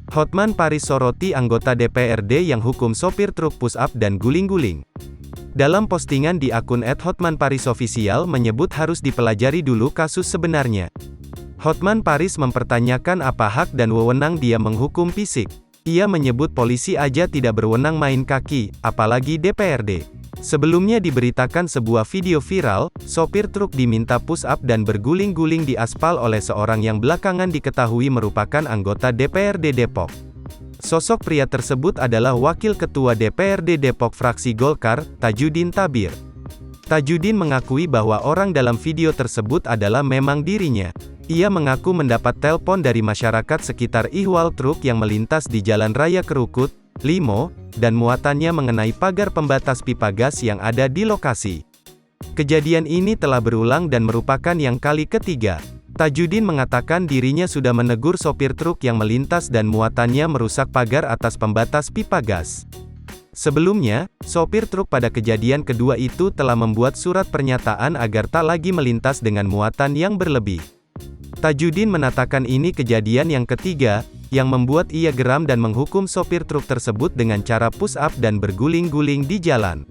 Hotman Paris soroti anggota DPRD yang hukum sopir truk push-up dan guling-guling. Dalam postingan di akun @hotmanparisofficial menyebut harus dipelajari dulu kasus sebenarnya. Hotman Paris mempertanyakan apa hak dan wewenang dia menghukum fisik. Ia menyebut polisi aja tidak berwenang main kaki, apalagi DPRD. Sebelumnya diberitakan sebuah video viral, sopir truk diminta push-up dan berguling-guling di aspal oleh seorang yang belakangan diketahui merupakan anggota DPRD Depok. Sosok pria tersebut adalah Wakil Ketua DPRD Depok fraksi Golkar, Tajudin Tabir. Tajudin mengakui bahwa orang dalam video tersebut adalah memang dirinya. Ia mengaku mendapat telepon dari masyarakat sekitar ihwal truk yang melintas di Jalan Raya Kerukut, Limo, dan muatannya mengenai pagar pembatas pipa gas yang ada di lokasi. Kejadian ini telah berulang dan merupakan yang kali ketiga. Tajudin mengatakan dirinya sudah menegur sopir truk yang melintas dan muatannya merusak pagar atas pembatas pipa gas. Sebelumnya, sopir truk pada kejadian kedua itu telah membuat surat pernyataan agar tak lagi melintas dengan muatan yang berlebih. Tajudin menatakan ini kejadian yang ketiga, yang membuat ia geram dan menghukum sopir truk tersebut dengan cara push-up dan berguling-guling di jalan.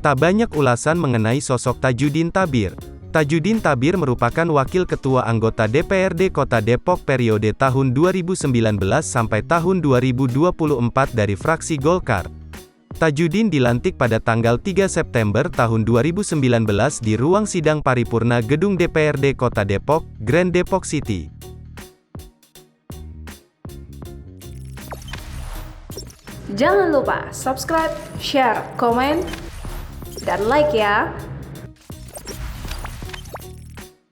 Tak banyak ulasan mengenai sosok Tajudin Tabir. Tajudin Tabir merupakan Wakil Ketua anggota DPRD Kota Depok periode tahun 2019 sampai tahun 2024 dari fraksi Golkar. Tajudin dilantik pada tanggal 3 September tahun 2019 di ruang sidang paripurna Gedung DPRD Kota Depok, Grand Depok City. Jangan lupa subscribe, share, komen, dan like ya!